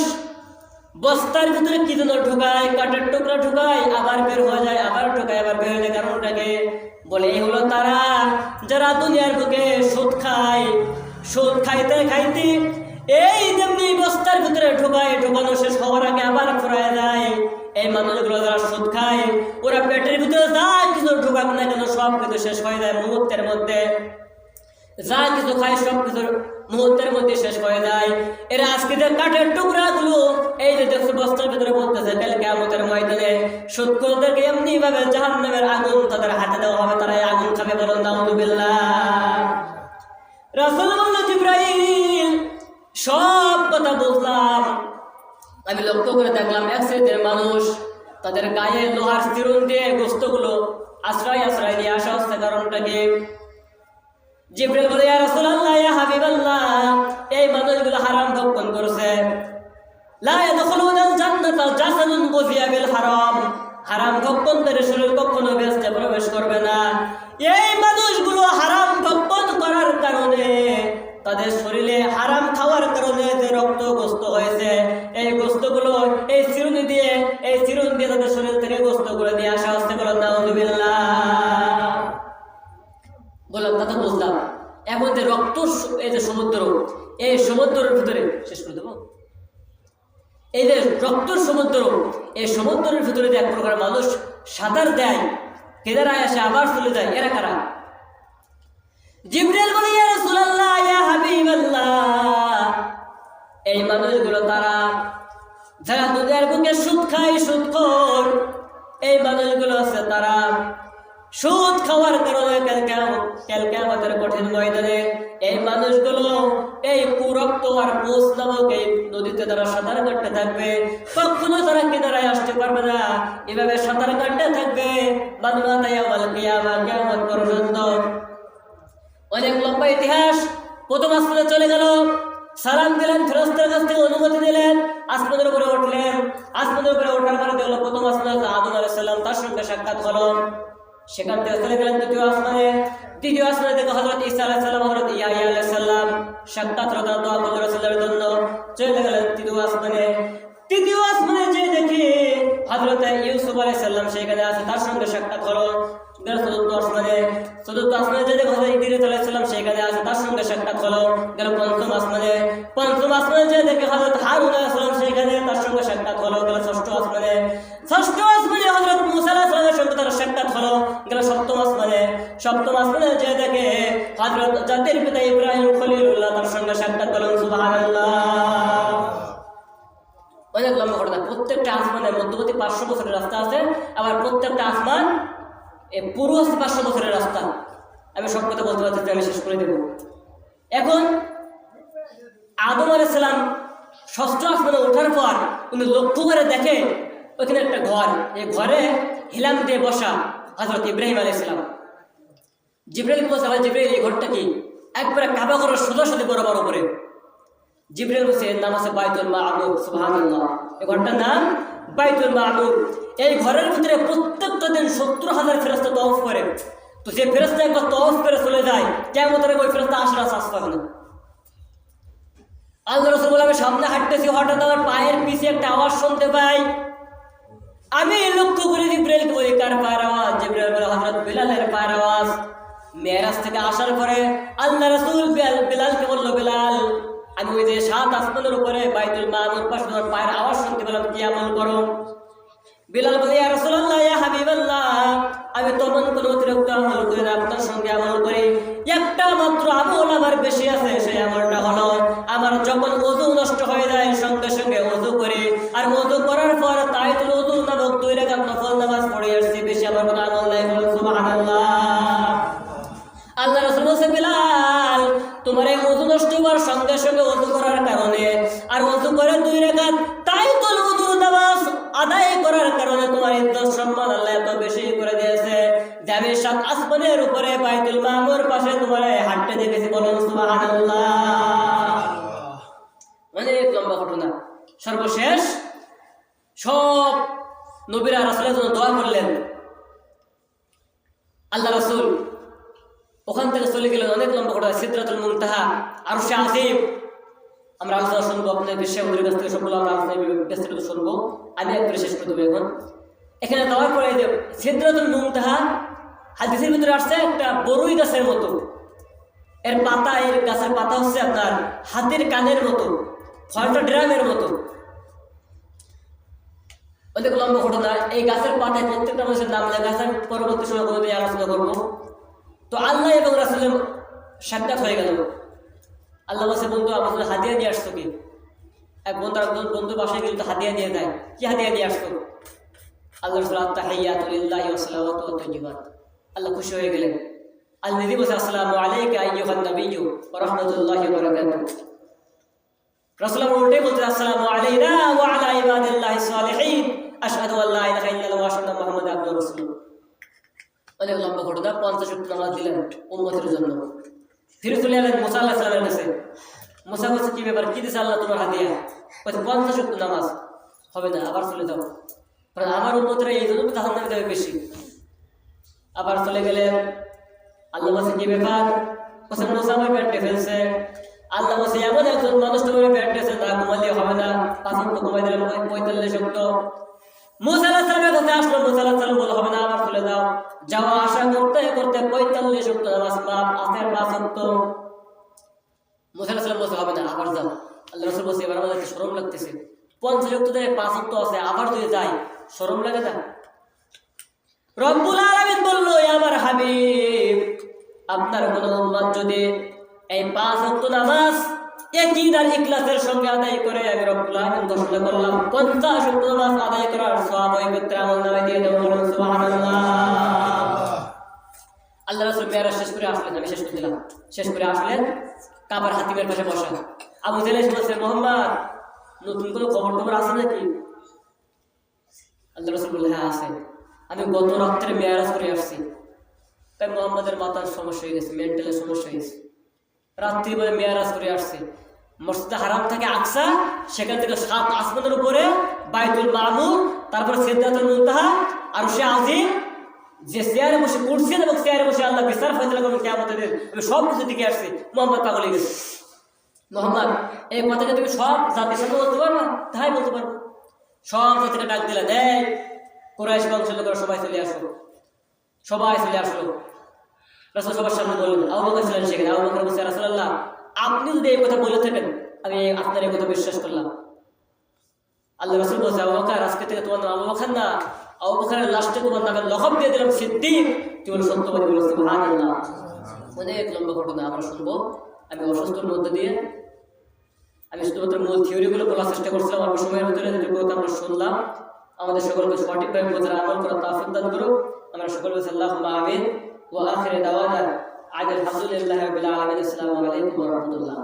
Speaker 1: বস্তার ভিতরে কি যেন ঢোকায়, কাঠের টুকরা ঢোকায়, আবার বের হয়ে যায়, আবার ঢোকায়, আবার বের হয়ে যায়। কারণটাকে বলে এই হলো তারা যারা দুনিয়ার বুকে সুদ খায়। সুদ খাইতে খাইতে এই যেমনি বস্তার ভিতরে ঢোকায়, ঢোকানো শেষ হওয়ার আগে আবার ফুরায় যায়। এই মানুষগুলো যারা সুদ খায়, ওরা পেটের ভিতরে যা কিছু ঢোকাক না কেন সব কিছু শেষ হয়ে যায় মুহূর্তের মধ্যে। যা কিছু খায় সব কিছু মুহূর্তের মধ্যে শেষ হয়ে যায়। এরা আজকে যে কাঠের টুকরা গুলো এই যে দেখছো বস্তার ভিতরে বলতেছে, কাল কিয়ামতের ময়দানে সুদখোরদেরকে এমনি ভাবে জাহান্নামের আগুন তাদের হাতে দেওয়া হবে, তারা এই আগুন খাবে। বলেন নাউযুবিল্লাহ। রাসূল বলল জিবরাইল সব কথা বুঝলাম, আমি লক্ষ্য করে দেখলাম এক শ্রেণীর মানুষ তাদের গায়ে লোহার চিরুন দিয়ে গোস্তগুলো আশ্রয় আশ্রয় নিয়ে আসা হচ্ছে। কারণটা কি? জিবরাইল বলে ইয়া রাসূলুল্লাহ, ইয়া হাবিবাল্লাহ, এই মানুষগুলো হারাম ভক্ষণ করেছে। লা ইয়াদখুলুনাল জান্নাতা জাসাদুন গুযিয়া বিল হারাম, হারাম ভক্ষণকারী শরীর কখনো বেহেশতে প্রবেশ করবে না। এই মানুষগুলো হারাম ভক্ষণ করার কারণে তাদের শরীরে হারাম খাওয়ার কারণে যে রক্ত গোস্ত হয়েছে, এই গোস্তগুলো এই চিরুনি দিয়ে তাদের শরীর থেকে গোস্তগুলো নিয়ে আসা হচ্ছে। বলেন নাউযুবিল্লাহ। বললাম কথা বুঝলাম। এখন যে রক্ত, এই যে সমুদ্র, এই সমুদ্রের ভিতরে শেষ করে দেবো, এই যে রক্তর সমুদ্র, এই সমুদ্রের ভিতরে যে এক প্রকার মানুষ সাঁতার দেয়, কেদারায় আসে আবার চলে যায়, এরা কারা? জিবরিল বলে, ইয়া রাসূলুল্লাহ, ইয়া হাবিবাল্লাহ, এই মানুষগুলো তারা যারা দুনিয়ার বুকে সুদ খায়, সুদখোর, এই মানুষগুলো আছে তারা সুদ খাওয়ার কারণে কাল কিয়ামতের কঠিন ময়দানে এই মানুষগুলো এই কুরক্ত আর পোষ নামক এই নদীতে তারা সাঁতার কাটতে থাকবে, কখনো তারা কিনারায় আসতে পারবে না, এভাবে সাঁতার কাটতে থাকবে কিয়ামত পর্যন্ত। অনেক লম্বা ইতিহাস। প্রথম আসমানে চলে গেল, সালাম দিলেন, ফেরেশতার কাছ থেকে অনুমতি দিলেন, আসমানের উপরে উঠলেন। আসমানের উপরে ওঠার পরে দেখলো প্রথম আসমানে আদম আলাইহিস সালাম, তার সঙ্গে সাক্ষাৎ হলো। সেখান থেকে চলে গেলেন দ্বিতীয় আসমানে। দ্বিতীয় আসমানে থেকে হযরত ঈসা আলাইহিস সালাম, হযরত ইয়াহইয়া আলাইহিস সালাম সাক্ষাৎ হলো, দোয়া করলেন রাসূলের জন্য। চলে গেলেন তৃতীয় আসমানে। তৃতীয় আসমানে যে দেখি হযরত ইউসুফ আলাইহিস সালাম সেখানে আছে, তার সঙ্গে সাক্ষাৎ হলো। চতুর্থ আসমানে যে দেখি হযরত ইদ্রিস আলাইহিস সালাম সেখানে আছে, তার সঙ্গে সাক্ষাৎ হলো। গেল পঞ্চম আসমানে। পঞ্চম আসমানে যে দেখি হযরত হারুন আলাইহিস সালাম সেখানে, তার সঙ্গে সাক্ষাৎ হলো। গেল ষষ্ঠ আসমানে। ষষ্ঠ আসমানে হযরত মুসা আলাইহিস সালামের সঙ্গে তার সাক্ষাৎ হলো। গেল সপ্তম আসমানে। সপ্তম আসমানে যে দেখে হযরত জাতির পিতা ইব্রাহিম খলিলুল্লাহ, তার সঙ্গে সাক্ষাৎ হলো। সুবহানাল্লাহ। অনেক লম্বা ঘটনা। প্রত্যেকটা আসমানের মধ্যবর্তী 500 বছরের রাস্তা আছে, আবার প্রত্যেকটা আসমান পুরো 500 বছরের রাস্তা। আমি সব কথা বলতে পারছি, আমি শেষ করে দেব। এখন আদম আলাইহিস সালাম ষষ্ঠ আসমানে ওঠার পর উনি লক্ষ্য করে দেখে ওখানে একটা ঘর, এই ঘরে হিলাম দিয়ে বসা হযরত ইব্রাহিম আলাইহিস সালাম। জিবরাইল বলছে, ভাই জিবরাইল, এই ঘরটা কি? একবারে কাবা ঘরের সোজাসুজি বরাবর উপরে। জিবরাইল বলছে, এর নাম আছে বাইতুল মামুর। সুবহানাল্লাহ। এই ঘরটার নাম বাইতুল মামুর। এই ঘরের ভিতরে প্রত্যেকটা দিন 70,000 ফেরেশতা তওয়াফ করে। তো যে ফেরেশতা একবার তওয়াফ করে চলে যায়, কিয়ামতের আগে ওই ফেরেশতা আসার আশা পাবে না। আল্লাহ রাসূল বলে, আমি সামনে হাঁটতেছি, হঠাৎ আমার পায়ের পিছে একটা আওয়াজ শুনতে পাই। আমি লক্ষ্য করে জিবরাইলকে বলি, কার পায়ের আওয়াজ? জিবরাইল বলে, হযরত বিলালের পায়ের আওয়াজ। মেরাজ থেকে আসার পরে আল্লাহ রাসূল বিলালকে বলল, বিলাল, আমি ওই যে 7 আসমানের উপরে বাইতুল মামুর পাশে তোমার পায়ের আওয়াজ শুনতে পেলাম, কি আমল করো? বিলাল বলে, ইয়া রাসূলুল্লাহ, ইয়া হাবিবাল্লাহ, আমি তেমন কোনো অতিরিক্ত আমল করি না, আপনার সঙ্গে আমল করি। একটা মাত্র আমল আমার বেশি আছে, সেই আমলটা হলো আমার যখন ওযু নষ্ট হয়ে যায় সঙ্গে সঙ্গে ওযু করি, আর ওযু করার পর তাহিয়াতুল ওযু নামক 2 রাকাত নফল নামাজ পড়ে আসছি। বেশি আমার কোনো আমল নাই। বলুন সুবহানাল্লাহ। আল্লাহ রাসূল বলেন, বিলাল, তোমার এই ওযু নষ্ট হওয়ার সঙ্গে সঙ্গে ওযু করার কারণে আর ওযু করে 2 রাকাত তাহিয়াতুল ওযু নামাজ আদায় করার কারণে তোমার ইজ্জত সম্মান আল্লাহ এত বেশি করে দিয়েছে যে আমি 7 আসমানের উপরে বাইতুল মামুর পাশে তোমার হাঁটতে দেখেছি। বলুন সুবহানাল্লাহ। অনেক লম্বা ঘটনা। সর্বশেষ সব নবীরা রাসূলের জন্য দোয়া করলেন। আল্লাহ রাসূল ওখান থেকে চলে গেলেন। অনেক লম্বা ঘটনা। সিদরাতুল মুনতাহা, আরশে আজিম। আমরা আলোচনা শুনবো আপনাদের বিষয়ে, ওদের কাছ থেকে সবগুলো আমরা আলোচনা বিস্তারিত শুনবো। আমি একবারে শেষ করে দেবো। এখন এখানে দেওয়ার পরে যে সিদরাতুল মুনতাহা, হাদিসের ভিতরে আসছে একটা বড়ই গাছের মতো। এর পাতা, এর গাছের পাতা হচ্ছে আপনার হাতির কানের মতো, ফলটা ড্রামের মতো। অনেক লম্বা ঘটনা। এই গাছের পাতায় প্রত্যেকটা মানুষের নাম লেখা আছে। পরবর্তী সময় কোনো দিন আলোচনা করবো। তো আল্লাহ এবং রাসূলের সাক্ষাৎ হয়ে গেল। আল্লাহ বলছে, বন্ধু, আমার জন্য হাদিয়া নিয়ে আসতো কি? এক বন্ধু বাসায় গেলে তো হাদিয়া দিয়ে দেয়। কি হাদিয়া নিয়ে আসতো? আল্লাহ রাসূল, আত-তাহিয়াতু লিল্লাহি ওয়া সালাওয়াতু ওয়া তাইয়্যিবাত। আল্লাহ খুশি হয়ে গেলেন। আল্লাহ নিজে বলছে, আসসালামু আলাইকা আইয়ুহান নাবিয়্যু ওয়া রাহমাতুল্লাহি ওয়া বারাকাতুহু। রাসূল উল্টে বলছে, আসসালামু আলাইনা ওয়া আলা ইবাদিল্লাহিস সালিহিন, আশহাদু আল্লা ইলাহা ইল্লাল্লাহ ওয়া আশহাদু আন্না মুহাম্মাদান আবদুহু ওয়া রাসূলুহু। অনেক লম্বা ঘটনা। 50 ওয়াক্ত নামাজ দিলেন উম্মতের জন্য। ফিরে চলে এলেন মুসা আলাইহিস সালামের কাছে। মুসা বলছে, কি ব্যাপার, কি দিছে আল্লাহ তোমার হাদিয়া? বলছে, 50 ওয়াক্ত নামাজ হবে না, আবার চলে যাও, কারণ আমার উম্মতরা এই জন্য জাহান্নামে যাবে বেশি। আবার চলে গেলেন। আল্লাহ বলছে, কি ব্যাপার? বলছে, মুসা আমার পেটে ফেলছে। আল্লাহ বলছে, এমন একজন মানুষ তোমার পেটেছে, তা ঘুমালে হবে না, 5 ওয়াক্ত ঘুমাই দিলে 45 ওয়াক্ত। মুসা আলাইহিস সালামের কাছে আসলো। মুসা আলাইহিস সালাম বলে, হবে না, আবার চলে যাও। যাওয়া আসা করতে করতে 45 ওয়াক্ত নামাজ পাপ, আসের 5 ওয়াক্ত। মুসা আলাইহিস সালাম বলছে, হবে না, আবার যাও। আল্লাহ রাসূল বলছে, এবার আমাদের শরম লাগতেছে, 50 ওয়াক্ত দেয়, 5 ওয়াক্ত আছে, আবার যদি যাই শরম লাগে না? রব্বুল আলামিন বলল, আমার হাবিব, আপনার কোন উম্মত যদি এই 5 ওয়াক্ত নামাজ ইয়াকিন ইখলাসের সঙ্গে আদায় করে, আমি রব্বুল আলামিন ঘোষণা করলাম 50 ওয়াক্ত নামাজ আদায় করার সওয়াব ওই ব্যক্তির আমলনামায় দিয়ে দেব। সুবহানাল্লাহ। আল্লাহ রাসূল মেরাজ শেষ করে আসলেন, আমি শেষ করে দিলাম। শেষ করে আসলেন, কাবার হাতিমের পাশে বসা। আবু জেহেল এসে বলছে, মোহাম্মদ, নতুন কোনো খবর আছে নাকি? আল্লাহ রাসূল বললেন, হ্যাঁ আছে, আমি গত রাত্রে মেরাজ করে আসছি। তাই মোহাম্মদের মাথার সমস্যা হয়ে গেছে, মেন্টালের সমস্যা হয়ে গেছে। রাত্রি বলে মেরাজ করে আসছে, মসজিদে হারাম থেকে আকসা, সেখান থেকে 7 আসমানের উপরে বাইতুল মামুর, তারপর সিদরাতুল মুনতাহা, আরশে আজিম, যে চেয়ারে বসে পড়ছেন এবং চেয়ারে বসে আল্লাহ বিচার ফয়সালা করবেন কিয়ামতের দিন, আমি সব কিছু দিকে আসছি। মোহাম্মদ পাগল হয়ে গেছে। মোহাম্মদ, এই কথাটা তুমি সব জাতির সামনে বলতে পারবা? তাই বলতে পারবো। সব জাতিকে ডাক দিলেন, এই কুরাইশ বংশের লোকেরা সবাই চলে আসলো। সবাই চলে আসলো। রাসূল সবার সামনে বললেন, আবু বকর ছিলেন সেখানে। আবু বকর বলছে, রাসূলুল্লাহ, আপনি যদি এই কথা বলে থাকেন, আমি আপনার এই কথা বিশ্বাস করলাম। আল্লাহ রাসূল বলছে, আবু বকর, আজকে থেকে তোমার নাম আবু বকর না, আবু বকরের লাস্টে তোমার নামে লকব দিয়ে দিলাম সিদ্দিক। তুমি সত্যবাদী বলে। সুবহানাল্লাহ। অনেক লম্বা ঘটনা আমরা শুনবো। আমি অসুস্থর মধ্যে দিয়ে আমি শুধুমাত্র মূল থিওরিগুলো বলার চেষ্টা করছিলাম। অল্প সময়ের ভিতরে যেগুলো আমরা শুনলাম, আমাদের সকলকে সঠিকভাবে বোঝার আমল করার তৌফিক দান করুক। আমরা সকলে বলছি আল্লাহুম্মা আমিন। ওয়া আখিরু দাওয়ানা আলহামদুলিল্লাহি রাব্বিল আলামিন। আসসালামু আলাইকুম ওয়া রাহমাতুল্লাহ।